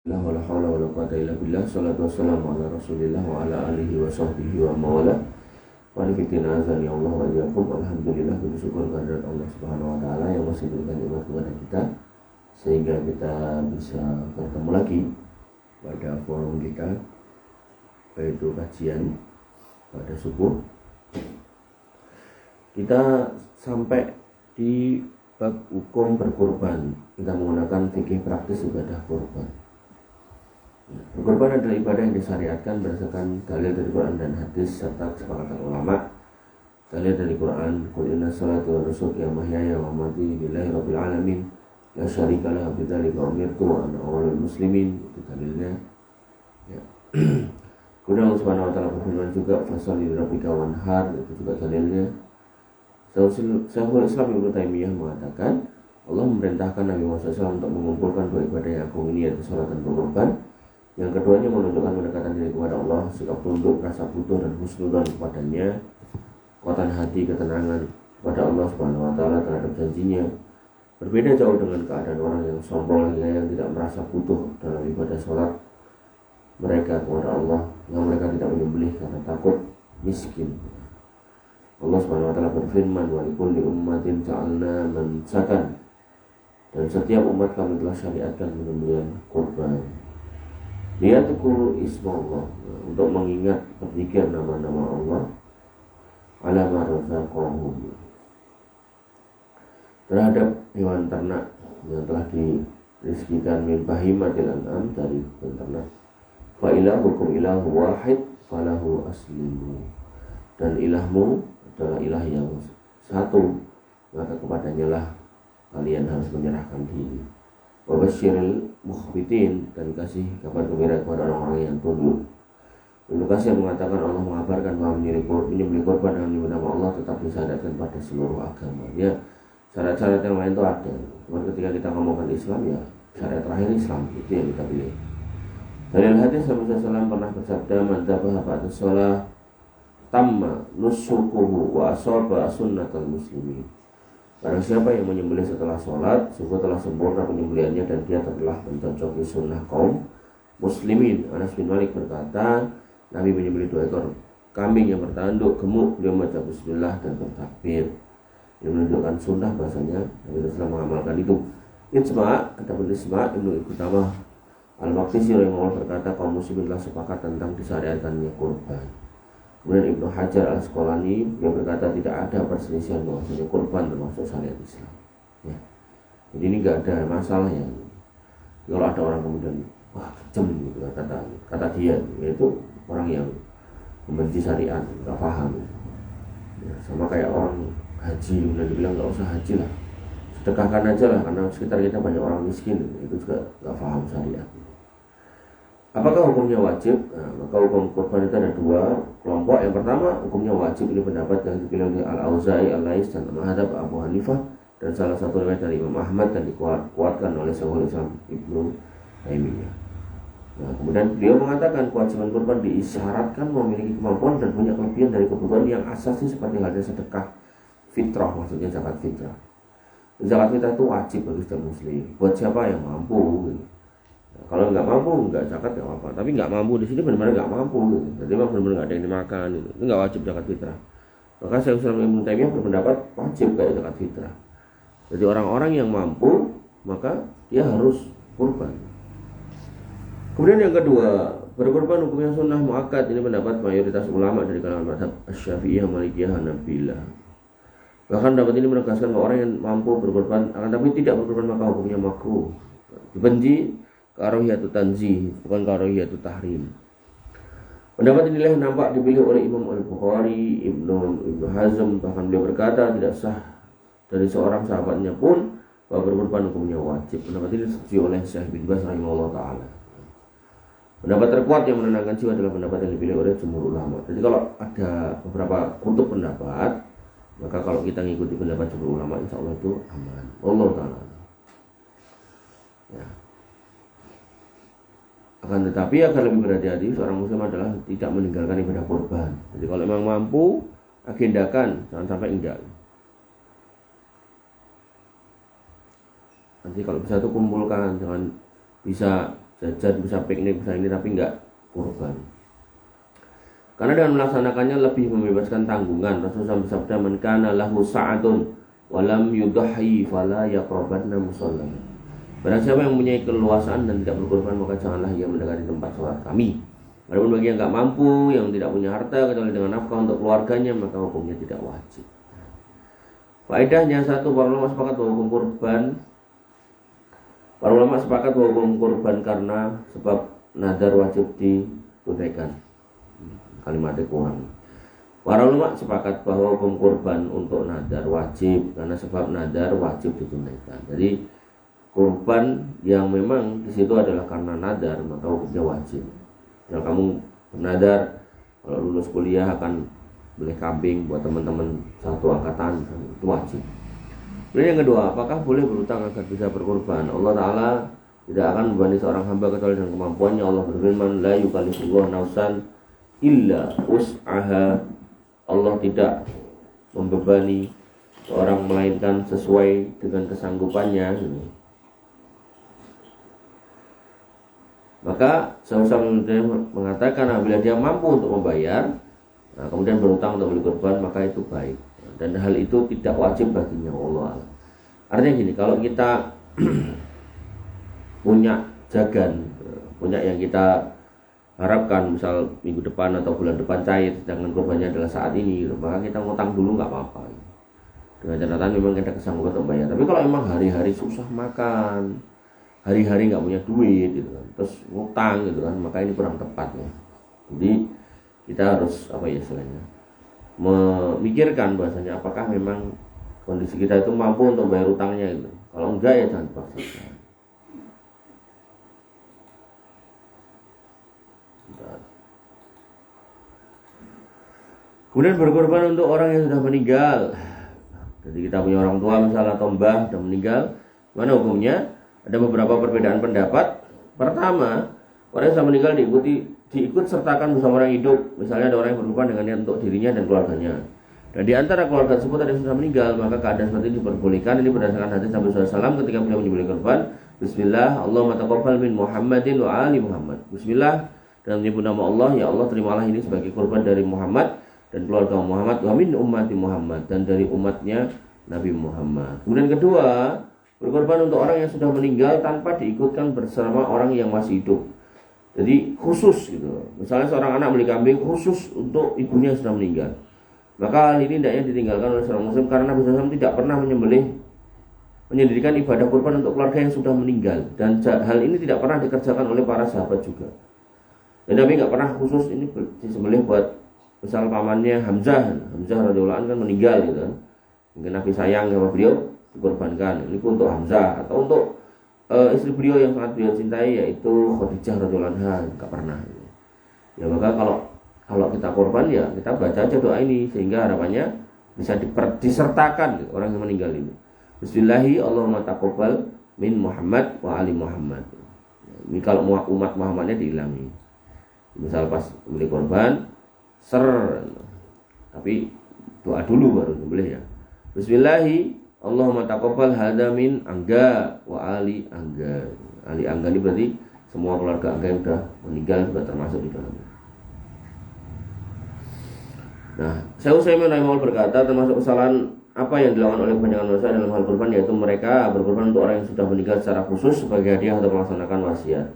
Wala haula wala quwwata illa billah. Shalatu wassalamu ala Rasulillah wa ala alihi wa sahbihi wa mawala. Wa nifitina azan ya Allah wa iyyakum. Alhamdulillah, bersyukur kehadirat Allah Subhanahu wa taala yang masih berikan nikmat kepada kita sehingga kita bisa bertemu lagi pada forum kita, yaitu kajian pada subuh. Kita sampai di bab hukum berkorban. Kita menggunakan fikih praktis ibadah korban. Berkorban adalah ibadah yang disyariatkan berdasarkan dalil dari Quran dan hadis serta kesepakatan ulama. Dalil dari Quran, qul inna sholati wa nusuki wa mahyaya wa mamati lillahi rabbil alamin la syarika lahu bidzalika umirtu wa ana awwalul muslimin. Itu dalilnya. Ya. Kemudian Allah Subhanahu wa taala berfirman juga fasholli li rabbika wanhar. Itu juga dalilnya. Syekhul Islam Ibnu Taimiyah mengatakan Allah memerintahkan Nabi Muhammad SAW untuk mengumpulkan dua ibadah yang agung ini, yaitu salat dan berkorban. Yang keduanya menunjukkan pendekatan diri kepada Allah, sikap tunduk, rasa butuh dan husnudzon kepadanya, kekuatan hati, ketenangan kepada Allah Subhanahu wa taala terhadap janjinya. Berbeda jauh dengan keadaan orang yang sombong yang tidak merasa butuh dalam ibadah salat mereka kepada Allah, yang mereka tidak menyembelih karena takut miskin. Allah Subhanahu wa taala berfirman, wa likulli ummatin ja'alna mansakan, dan setiap umat kami telah syariatkan penyembelihan kurban. Liyadhkuru ismallah, untuk mengingat berzikir nama-nama Allah, ala ma razaqahum, terhadap hewan ternak yang telah dirizkikan min bahimatil an'am, dari hewan ternak. Fa ilahukum ilahu wahid falahu aslimu, dan ilahmu adalah ilah yang satu, maka kepadanya lah kalian harus menyerahkan diri. Wa basyiril mukhbitin, dan kasih kabar gembira kepada orang-orang yang tunduk. Ibnu Katsir mengatakan Allah mengabarkan bahwa menyembelih korban dengan menyebut nama Allah tetap disyariatkan pada seluruh agama. Ya, syarat-syarat yang lain itu ada. Cuma ketika kita ngomongkan Islam, ya syariat terakhir Islam itu yang kita pilih. Dari hadis Nabi SAW pernah bersabda, man dzabaha ba'da shalah tamma nusukuhu wa asaba sunnatal muslimin. Barang siapa yang menyembelih setelah sholat, sungguh telah sempurna penyembelihannya dan dia telah mencocoki sunnah kaum muslimin. Anas bin Malik berkata, Nabi menyembelih 2 ekor kambing yang bertanduk gemuk, beliau membaca bismillah dan bertakbir. Ini menunjukkan sunnah, bahasanya Nabi SAW mengamalkan itu. Ijma', adapun ijma', Ibnu Qudamah Al-Maqdisi rahimahullah berkata, kaum muslimin telah sepakat tentang disyariatkannya kurban. Kemudian Ibnu Hajar Al-Asqalani yang berkata tidak ada perselisihan bahwasanya kurban termasuk syariat Islam. Ya. Jadi ini nggak ada masalah ya. Kalau ada orang kemudian wah kejam gitu kata dia, yaitu orang yang membenci syariat, nggak paham. Ya, sama kayak orang haji kemudian dibilang nggak usah haji lah, sedekahkan aja lah karena sekitar kita banyak orang miskin, itu juga nggak paham syariat. Apakah hukumnya wajib? Nah, maka hukum kurban itu ada 2 kelompok. Yang pertama, hukumnya wajib. Ini pendapat yang dipilih oleh Al-Auza'i, Al-Lais, dan Al-Madhab Abu Hanifah, dan salah satu riwayat dari Imam Ahmad, dan dikuatkan oleh Syekhul Islam Ibnu Taimiyah. Nah, kemudian beliau mengatakan kewajiban kurban diisyaratkan memiliki kemampuan dan punya kelebihan dari kebutuhan yang asasi seperti halnya sedekah fitrah, maksudnya zakat fitrah. Zakat fitrah itu wajib bagi setiap muslim. Buat siapa yang mampu gitu. Kalau nggak mampu, nggak zakat nggak apa-apa. Tapi nggak mampu di sini benar-benar nggak mampu. Gitu. Jadi memang benar-benar nggak ada yang dimakan. Gitu. Itu nggak wajib zakat fitrah. Maka saya usul Ibnu Taimiyah berpendapat wajib kayak zakat fitrah. Jadi orang-orang yang mampu maka dia harus kurban. Kemudian yang kedua, berkorban hukumnya sunnah muakkad. Ini pendapat mayoritas ulama dari kalangan mazhab Asy-Syafi'iyah, Malikiyah, Hanabilah. Bahkan dapat ini menegaskan bahwa orang yang mampu berkorban akan tapi tidak berkorban maka hukumnya makruh. Dibenci karahiyatul tanzih, bukan karahiyatul tahrim. Pendapat inilah yang nampak dipilih oleh Imam Al-Bukhari, Ibnu Hazm, bahkan beliau berkata tidak sah dari seorang sahabatnya pun bahwa berkorban hukumnya wajib. Pendapat ini disetujui oleh Syekh bin Baz rahimahullah taala. Pendapat terkuat yang menenangkan jiwa adalah pendapat yang dipilih oleh jumhur ulama. Jadi kalau ada beberapa kutub pendapat, maka kalau kita mengikuti pendapat jumhur ulama, insya Allah itu aman. Allah taala. Ya. Akan tetapi agar lebih berhati-hati seorang muslim adalah tidak meninggalkan ibadah kurban. Jadi kalau memang mampu, agendakan, jangan sampai enggak. Nanti kalau bisa itu kumpulkan, jangan bisa jajan, bisa piknik, bisa ini, tapi enggak kurban. Karena dengan melaksanakannya lebih membebaskan tanggungan. Rasulullah bersabda, "Man kana lahu sa'atun wa lam yudhi fala yaqrabanna musallana." Barang siapa yang mempunyai keluasaan dan tidak berkorban, maka janganlah ia mendekati tempat sholat kami. Walaupun bagi yang enggak mampu, yang tidak punya harta kecuali dengan nafkah untuk keluarganya, maka hukumnya tidak wajib. Faedahnya, satu, para ulama sepakat bahwa hukum kurban. Para ulama sepakat bahwa hukum kurban karena sebab nadar wajib ditunaikan. Kalimatnya kurang. Para ulama sepakat bahwa hukum kurban untuk nadar wajib karena sebab nadar wajib ditunaikan. Jadi kurban yang memang di situ adalah karena nadar, maka hukumnya wajib. Kalau kamu bernadar kalau lulus kuliah akan beli kambing buat teman-teman satu angkatan, itu wajib. Kemudian yang kedua, apakah boleh berutang agar bisa berkurban? Allah Ta'ala tidak akan membebani seorang hamba kecuali dengan kemampuannya. Allah berfirman, la yukallifullahu nafsan illa us'aha. Allah tidak membebani seorang melainkan sesuai dengan kesanggupannya. Maka sama-sama mengatakan apabila dia mampu untuk membayar, nah, kemudian berutang untuk beli kurban, maka itu baik. Dan hal itu tidak wajib baginya, Allah. Artinya gini, kalau kita punya jagan, punya yang kita harapkan misal minggu depan atau bulan depan cair, sedangkan kurbannya adalah saat ini, maka kita ngutang dulu nggak apa-apa. Dengan catatan memang kita kesanggupan untuk bayar. Tapi kalau memang hari-hari susah makan, hari-hari nggak punya duit, gitu kan, terus ngutang, gitu kan, maka ini kurang tepat ya. Jadi kita harus apa ya istilahnya, memikirkan bahasanya apakah memang kondisi kita itu mampu untuk bayar utangnya itu. Kalau enggak ya jangan dipaksakan. Kemudian berkorban untuk orang yang sudah meninggal. Jadi kita punya orang tua misalnya atau mbah sudah meninggal, mana hukumnya? Ada beberapa perbedaan pendapat. Pertama, orang yang sudah meninggal diikut sertakan bersama orang hidup. Misalnya ada orang yang berkorban dengan niat untuk dirinya dan keluarganya. Dan di antara keluarga tersebut ada yang sudah meninggal, maka keadaan seperti ini diperbolehkan. Ini berdasarkan hadis Nabi SAW ketika beliau menyembelih kurban. Bismillah, Allahumma taqabbal min Muhammadin wa ali Muhammad. Bismillah, dengan menyebut nama Allah, ya Allah terimalah ini sebagai kurban dari Muhammad dan keluarga Muhammad, wa min ummati Muhammad, dan dari umatnya Nabi Muhammad. Kemudian kedua, berkorban untuk orang yang sudah meninggal tanpa diikutkan bersama orang yang masih hidup. Jadi khusus gitu. Misalnya seorang anak beli kambing khusus untuk ibunya yang sudah meninggal. Maka hal ini tidaknya ditinggalkan oleh seorang muslim karena Nabi SAW tidak pernah menyendirikan ibadah kurban untuk keluarga yang sudah meninggal, dan hal ini tidak pernah dikerjakan oleh para sahabat juga. Dan Nabi nggak pernah khusus ini disembelih buat misal pamannya Hamzah radhiyallahu anhu kan meninggal gitu kan. Mungkin Nabi sayang sama beliau dikorbankan. Ini pun untuk Hamzah atau untuk istri beliau yang sangat beliau cintai yaitu Khadijah radhiyallahu anha, enggak pernah. Ya maka kalau kita korban ya kita baca aja doa ini sehingga harapannya bisa disertakan gitu, orang yang meninggal ini. Bismillahi Allahumma taqabbal min Muhammad wa ali Muhammad. Ini kalau umat Muhammadnya diilangi. Misal pas beli korban tapi doa dulu baru boleh ya. Bismillahi Allahumma taqabbal hadza min Angga wa ali Angga. Ali Angga ini berarti semua keluarga Angga yang sudah meninggal juga termasuk di dalamnya. Nah, Syekh Utsaimin rahimahullah berkata termasuk kesalahan apa yang dilakukan oleh kebanyakan manusia dalam hal kurban, yaitu mereka berkorban untuk orang yang sudah meninggal secara khusus sebagai hadiah untuk melaksanakan wasiat.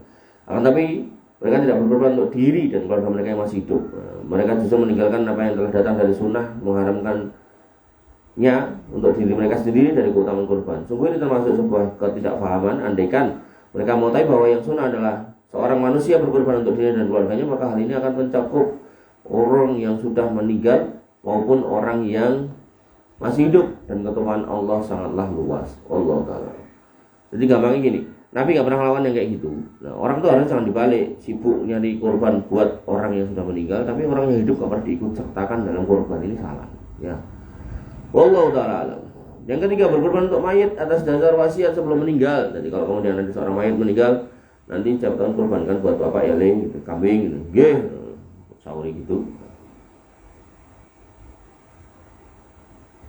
Akan tapi mereka tidak berkorban untuk diri dan keluarga mereka yang masih hidup. Mereka justru meninggalkan apa yang telah datang dari sunnah, mengharamkannya untuk diri mereka sendiri dari keutamaan kurban. Sungguh ini termasuk sebuah ketidakfahaman. Andaikan mereka mau tahu bahwa yang sunnah adalah seorang manusia berkorban untuk diri dan keluarganya, maka hal ini akan mencakup orang yang sudah meninggal maupun orang yang masih hidup, dan keutamaan Allah sangatlah luas. Allah Ta'ala. Jadi gampangnya gini, Nabi gak pernah melawan yang kayak gitu. Nah, orang tuh harus jangan dibalik, sibuk nyari korban buat orang yang sudah meninggal, tapi orang yang hidup gak pernah diikut sertakan dalam korban, ini salah. Ya. Wallahu ta'ala alam. Yang ketiga, berkorban untuk mayit atas dasar wasiat sebelum meninggal. Jadi kalau kemudian nanti seorang mayit meninggal, nanti setiap tahun korbankan buat bapak ya gitu, kambing gitu. Nggih, sauri gitu.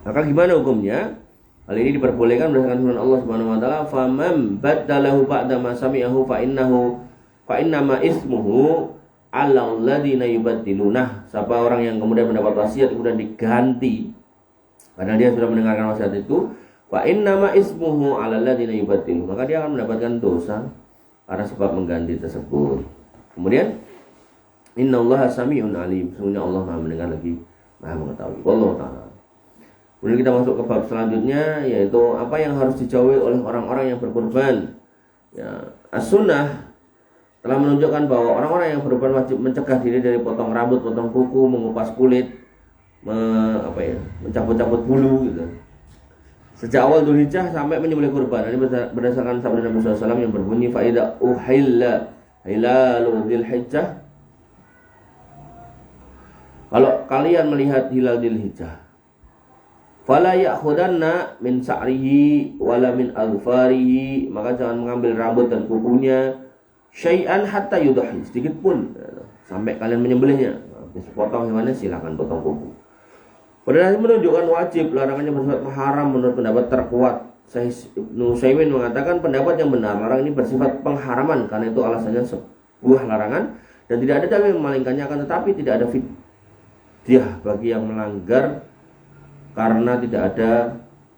Maka gimana hukumnya? Hal ini diperbolehkan berdasarkan firman Allah Subhanahu wa taala, "Faman baddalahu ba'da ma sami'ahu fa innahu fa innama ismuhu alal ladzina yubaddilunah. Siapa orang yang kemudian mendapat wasiat kemudian diganti padahal dia sudah mendengarkan wasiat itu, fa innama ismuhu alal ladzina yubaddilun, maka dia akan mendapatkan dosa karena sebab mengganti tersebut. Kemudian innallaha sami'un alim, sesungguhnya Allah Maha mendengar lagi Maha mengetahui. Wallahu ta'ala. Kemudian kita masuk ke bab selanjutnya, yaitu apa yang harus dijauhi oleh orang-orang yang berkorban. Ya, as-sunnah telah menunjukkan bahwa orang-orang yang berkorban wajib mencegah diri dari potong rambut, potong kuku, mengupas kulit, mencabut-cabut bulu gitu. Sejak awal Dzulhijjah sampai menyembelih kurban. Ini berdasarkan sabda Nabi SAW yang berbunyi faida uhilla hilalul Dzulhijjah. Kalau kalian melihat hilal Dzulhijjah, fala ya'khudanna min sa'rihi wala min azfarihi, maka jangan mengambil rambut dan kukunya, syai'an hatta yudhi, sedikit pun sampai kalian menyembelihnya. Habis potong hewannya silakan potong kuku. Padahal menunjukkan wajib, larangannya bersifat haram menurut pendapat terkuat. Ibnu Utsaimin mengatakan pendapat yang benar, larang ini bersifat pengharaman karena itu alasannya sebuah larangan dan tidak ada dalil yang memalingkannya, akan tetapi tidak ada fidyah bagi yang melanggar karena tidak ada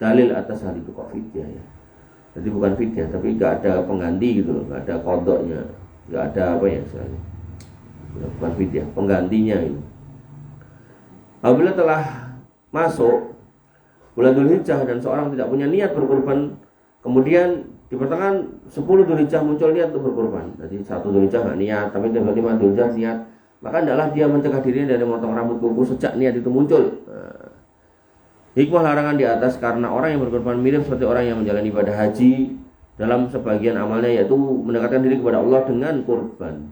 dalil atas hal itu. Kok fidyah ya? Jadi bukan fidyah, tapi nggak ada pengganti gitu loh, nggak ada kodoknya, nggak ada apa ya istilahnya. Bukan fidyah, penggantinya ini. Apabila telah masuk bulan Dzulhijjah dan seorang tidak punya niat berkorban, kemudian di pertengahan 10 Dzulhijjah muncul niat untuk berkorban. Jadi 1 Dzulhijjah nggak niat, tapi 5 Dzulhijjah niat, maka hendaklah dia mencegah dirinya dari memotong rambut kuku sejak niat itu muncul. Hikmah larangan di atas karena orang yang berkorban mirip seperti orang yang menjalani ibadah haji dalam sebagian amalnya, yaitu mendekatkan diri kepada Allah dengan kurban,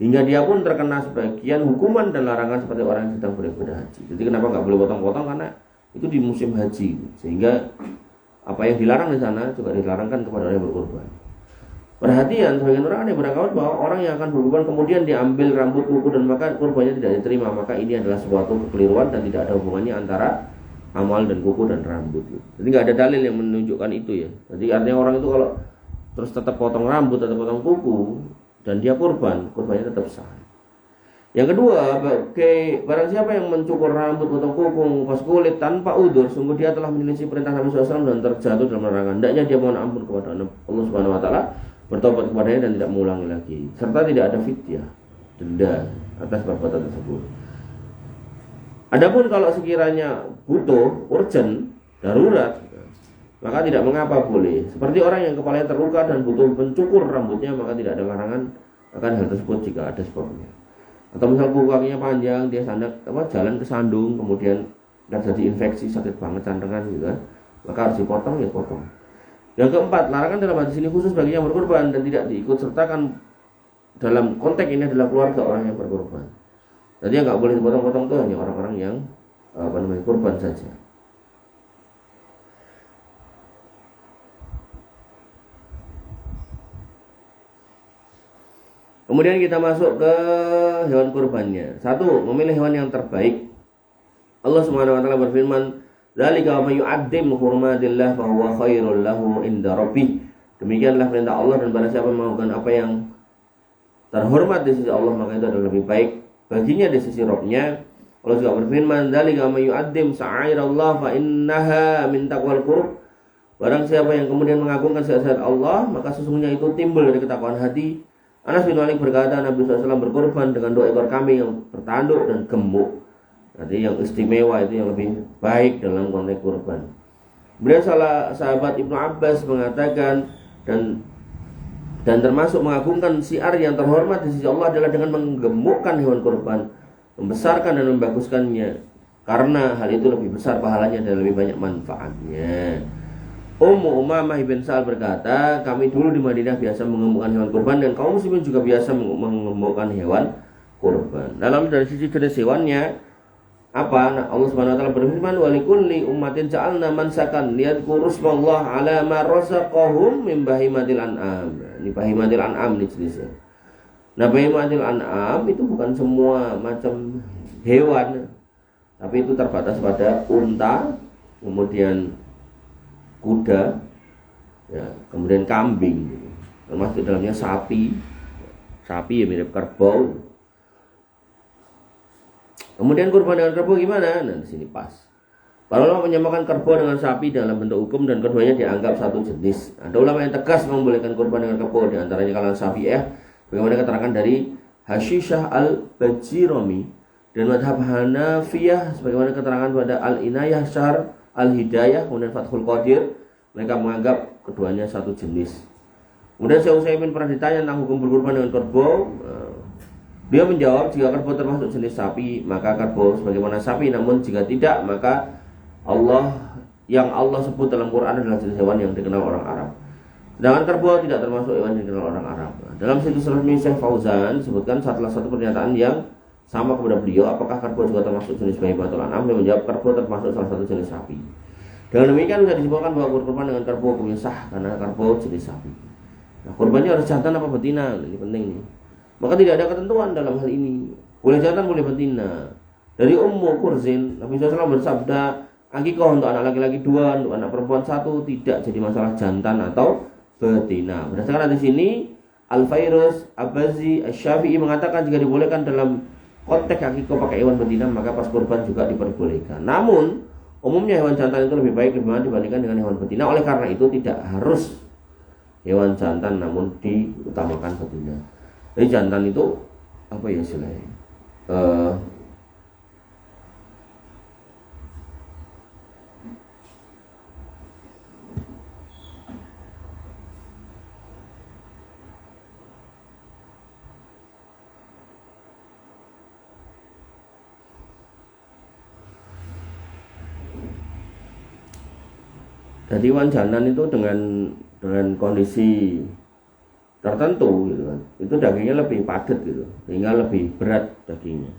hingga dia pun terkena sebagian hukuman dan larangan seperti orang yang sedang beribadah haji. Jadi kenapa nggak boleh potong-potong? Karena itu di musim haji, sehingga apa yang dilarang di sana juga dilarangkan kepada orang yang berkorban. Perhatian, sebagian orang ada yang beranggapan bahwa orang yang akan berkorban kemudian diambil rambut, kuku dan maka kurbannya tidak diterima, maka ini adalah suatu kekeliruan dan tidak ada hubungannya antara amal dan kuku dan rambut. Jadi nggak ada dalil yang menunjukkan itu ya. Jadi artinya orang itu kalau terus tetap potong rambut atau potong kuku dan dia kurbannya tetap sah. Yang kedua, barang siapa yang mencukur rambut, potong kuku, mengupas kulit tanpa udzur, sungguh dia telah menyelisih perintah Nabi SAW dan terjatuh dalam larangan. Hendaknya dia mohon ampun kepada Allah Subhanahu Wa Taala, bertobat kepadanya dan tidak mengulangi lagi, serta tidak ada fidyah, denda atas perbuatan tersebut. Adapun kalau sekiranya butuh, urgent, darurat, maka tidak mengapa, boleh. Seperti orang yang kepalanya terluka dan butuh mencukur rambutnya, maka tidak ada larangan akan hal tersebut jika ada sebabnya. Atau misal kuku kakinya panjang, dia jalan ke sandung, kemudian terjadi infeksi, sakit banget cantengan gitu kan, maka harus dipotong, ya potong. Yang keempat, larangan dalam hadis ini khusus bagi yang berkorban dan tidak diikut sertakan dalam konteks ini adalah keluarga orang yang berkorban. Jadi yang nggak boleh dipotong-potong itu hanya orang-orang yang korban saja. Kemudian kita masuk ke hewan kurbannya. 1, memilih hewan yang terbaik. Allah Subhanahu wa taala berfirman, "Dzalika wa may yu'azzim hurumatillah fa huwa khairul lahu inda rabbih." Demikianlah perintah Allah, dan barang siapa melakukan apa yang terhormat di sisi Allah, maka itu adalah lebih baik baginya di sisi Rabb-nya. Allah juga berfirman, "Dzalika may yu'azzim sha'airallah fa innaha min taqwal qulub." Barang siapa yang kemudian mengagungkan syariat Allah, maka sesungguhnya itu timbul dari ketakwaan hati. Anas bin Malik berkata, Nabi SAW berkorban dengan 2 ekor kambing yang bertanduk dan gemuk. Jadi yang istimewa itu yang lebih baik dalam konteks kurban. Kemudian sahabat Ibnu Abbas mengatakan dan termasuk mengagungkan syiar yang terhormat di sisi Allah adalah dengan menggemukkan hewan kurban, membesarkan dan membaguskannya, karena hal itu lebih besar pahalanya dan lebih banyak manfaatnya. Ummu Umamah bin Sa'al berkata, kami dulu di Madinah biasa mengemukkan hewan kurban dan kaum muslimin juga biasa mengemukkan hewan kurban. Lalu dari sisi jenis hewannya apa? Nah, Allah Subhanahu wa taala berfirman, "Wa likulli ummatin ja'alna mansakan liyadhkuru ismallaha 'ala ma razaqahum min bahimatil an'am." Ini bahimatil an'am ini jenisnya. Nah, bahimatil an'am itu bukan semua macam hewan, tapi itu terbatas pada unta, kemudian kuda, ya, kemudian kambing, termasuk dalamnya sapi, sapi ya mirip kerbau. Kemudian kurban dengan kerbau gimana? Nah di sini pas. Para ulama menyamakan kerbau dengan sapi dalam bentuk hukum dan keduanya dianggap satu jenis. Ada ulama yang tegas membolehkan kurban dengan kerbau, di antaranya kalangan Syafi'iyah, bagaimana keterangan dari Hasyishah al-Bajirami, dan madhab Hanafiyah sebagaimana keterangan pada Al-Inayah Syar Al-Hidayah, kemudian Fathul Qadir, mereka menganggap keduanya satu jenis. Kemudian Syekh Utsaimin pernah ditanya tentang hukum berkurban dengan kerbau. Dia menjawab, jika kerbau termasuk jenis sapi, maka kerbau sebagaimana sapi, namun jika tidak, maka Allah sebut dalam Quran adalah jenis hewan yang dikenal orang Arab. Sedangkan kerbau tidak termasuk hewan yang dikenal orang Arab. Dalam situs resmi Syekh Fauzan disebutkan salah satu pernyataan yang sama kepada beliau, apakah kerbau juga termasuk jenis bahimatul an'am? Dia menjawab, kerbau termasuk salah satu jenis sapi. Dengan demikian bisa disimpulkan bahwa kurban dengan kerbau hukumnya sah karena kerbau jenis sapi. Nah, kurbannya harus jantan apa betina? Ini penting nih. Maka tidak ada ketentuan dalam hal ini. Boleh jantan, boleh betina. Dari Ummu Kurzin, Nabi SAW bersabda, akikah untuk anak laki-laki 2, untuk anak perempuan 1, tidak jadi masalah jantan atau betina. Berdasarkan hadis ini, Al-Fairuz Abazi Asy-Syafi'i mengatakan jika dibolehkan dalam konteks akikah pakai hewan betina, maka pas kurban juga diperbolehkan. Namun, umumnya hewan jantan itu lebih baik dibandingkan dengan hewan betina. Oleh karena itu tidak harus hewan jantan, namun diutamakan betina. Jadi jantan itu apa ya istilahnya? Jadi hewan jantan itu dengan kondisi tertentu gitu kan, itu dagingnya lebih padat gitu, sehingga lebih berat dagingnya.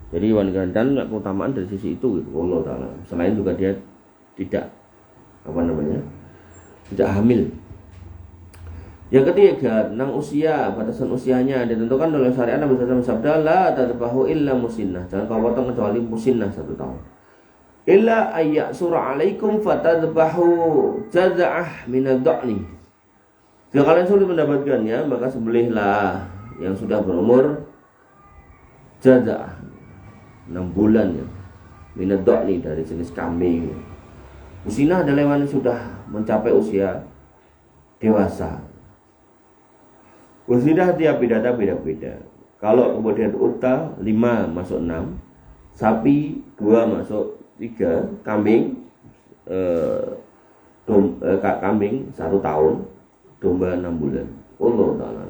Jadi hewan jantan nggak keutamaan dari sisi itu gitu. Allah Ta'ala. Selain juga dia tidak tidak hamil. Yang ketiga, tentang usia, batasan usianya ditentukan oleh syariat. Nabi SAW bersabda, la tadbahu illa musinnah, jangan kau potong kecuali musinnah 1 tahun. Illa ayyasura alaikum fatadbahu jaza'ah minad-dha'ni. Jika kalian sulit mendapatkannya, maka sembelihlah yang sudah berumur jaza'ah 6 bulan ya, minad-dha'ni, dari jenis kambing. Musinnah adalah hewan yang sudah mencapai usia dewasa. Musinnah tiap bidata beda-beda. Kalau kemudian unta 5 masuk 6, sapi 2 masuk 3, kambing kambing 1 tahun, domba 6 bulan. Allah Ta'ala.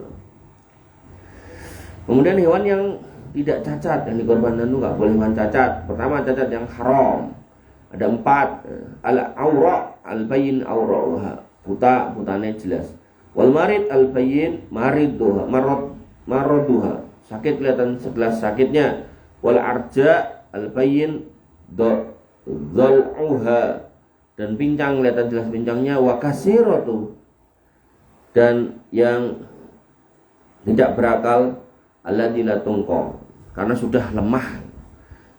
Kemudian hewan yang tidak cacat yang dikorbankan itu nggak boleh hewan cacat. Pertama, cacat yang haram. Ada 4. Al-aura al-bayyin aura'uha, putane jelas. Wal marid al-bayyin mariduha maraduha, sakit kelihatan segelas sakitnya. Wal arja al-bayyin dzal'uha, dan pincang kelihatan jelas pincangnya. Wa kasiratu, dan yang tidak berakal, alladzina tungqa, karena sudah lemah,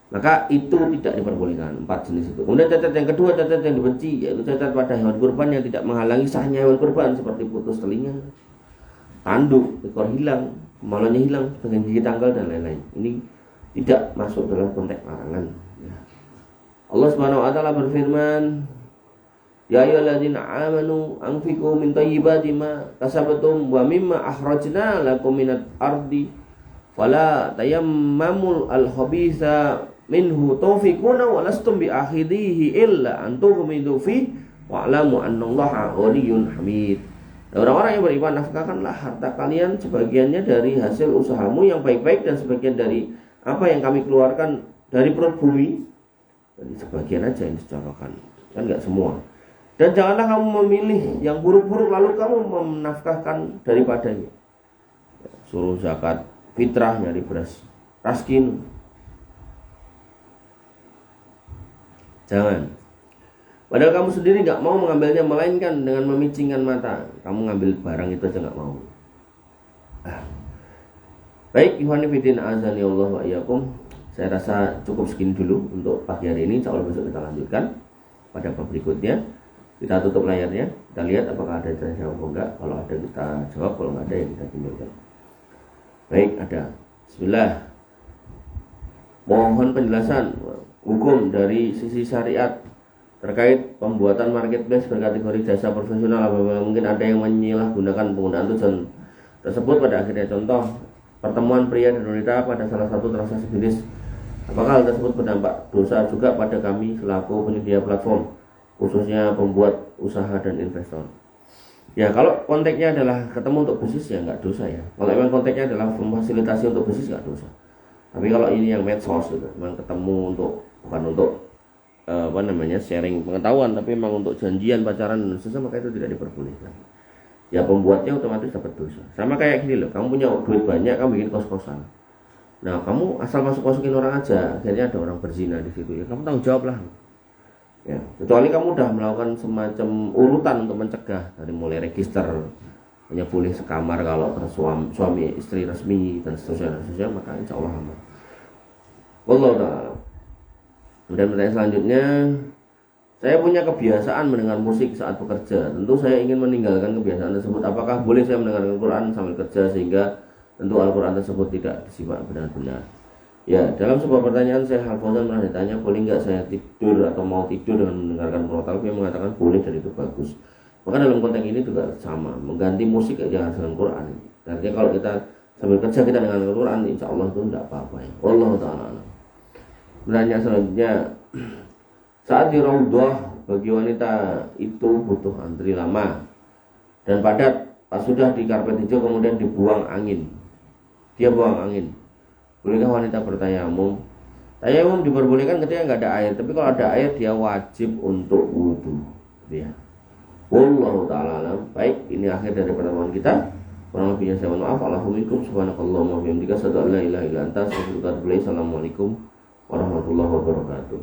maka itu tidak diperbolehkan. 4 jenis itu. Kemudian cacat yang kedua, cacat yang dibenci, yaitu cacat pada hewan kurban yang tidak menghalangi sahnya hewan kurban, seperti putus telinga, tanduk, ekor hilang, kemaluannya hilang, bagian gigi tanggal, dan lain-lain. Ini tidak masuk dalam konteks larangan. Allah Subhanahu wa taala berfirman, ya ayyuhalladzina amanu anfiqu min thayyibati ma kasabtum wa mimma akhrajna lakum minal ardi fala tayammamul al-khabitha minhu tawfiquna wa lastum bi akhidhihi illa an tughmidu fi wa'lamu annallaha ghaniyyun hamid. Orang-orang yang beriman, nafkahkanlah harta kalian sebagiannya dari hasil usahamu yang baik-baik, dan sebagian dari apa yang kami keluarkan dari perut bumi. Jadi sebagian aja yang dicocokkan, kan enggak semua. Dan janganlah kamu memilih yang buruk-buruk lalu kamu menafkahkan daripadanya. Suruh zakat fitrah, nyari beras raskin. Jangan. Padahal kamu sendiri gak mau mengambilnya, melainkan dengan memicingkan mata. Kamu ngambil barang itu aja gak mau. Baik, ikhwani fillah azani Allah wa iyyakum. Saya rasa cukup segini dulu untuk pagi hari ini. Insyaallah besok kita lanjutkan pada bab berikutnya. Kita tutup layarnya, kita lihat apakah ada yang jawab atau enggak. Kalau ada kita jawab, kalau enggak ada ya kita tinggalkan. Baik, ada. Bismillah. Mohon penjelasan hukum dari sisi syariat terkait pembuatan marketplace berkategori jasa profesional. Mungkin ada yang menyalahgunakan penggunaan tujuan tersebut pada akhirnya. Contoh, pertemuan pria dan wanita pada salah satu transaksi bisnis. Apakah hal tersebut berdampak dosa juga pada kami selaku penyedia platform, khususnya pembuat usaha dan investor? Ya, kalau konteksnya adalah ketemu untuk bisnis ya nggak dosa ya. Kalau memang konteksnya adalah memfasilitasi untuk bisnis nggak dosa. Tapi kalau ini yang medsos itu memang ketemu untuk, bukan untuk sharing pengetahuan, tapi memang untuk janjian pacaran dan sesuatu, maka itu tidak diperbolehkan. Ya, pembuatnya otomatis dapat dosa. Sama kayak gini loh, kamu punya duit banyak, kamu bikin kos-kosan. Nah, kamu asal masukin orang aja, akhirnya ada orang berzina di situ. Ya, kamu tanggung jawab lah. Ya, kecuali kamu udah melakukan semacam urutan untuk mencegah, dari mulai register, hanya boleh sekamar kalau suami istri resmi dan seterusnya, maka insya Allah aman. Wallahu ta'ala. Kemudian pertanyaan selanjutnya, saya punya kebiasaan mendengar musik saat bekerja. Tentu saya ingin meninggalkan kebiasaan tersebut. Apakah boleh saya mendengarkan Al-Quran sambil kerja sehingga tentu Al-Quran tersebut tidak disimak benar-benar? Ya, dalam sebuah pertanyaan saya Al-Fauzan pernah ditanya, boleh nggak saya tidur atau mau tidur dengan mendengarkan Quran? Dia mengatakan boleh dan itu bagus. Maka dalam konteks ini juga sama, mengganti musik jangan dengan Quran. Artinya kalau kita sambil kerja kita dengan Al-Quran, insya Allah itu tidak apa-apa ya. Wallahu ta'ala. Pertanyaan selanjutnya, saat di raudhah bagi wanita itu butuh antri lama dan padat. Pas sudah di karpet hijau kemudian dibuang angin, dia buang angin, bolehkah wanita bertayamum? Tayamum diperbolehkan ketika nggak ada air, tapi kalau ada air dia wajib untuk wudhu. Ya. Wallahu ta'ala alam. Baik, ini akhir dari pertemuan kita. Kurang lebihnya saya mohon maaf. Alhamdulillah subhanakallahumma wa bihamdika asyhadu an la ilaha illa anta astaghfiruka wa atubu ilaik. Assalamualaikum warahmatullahi wabarakatuh.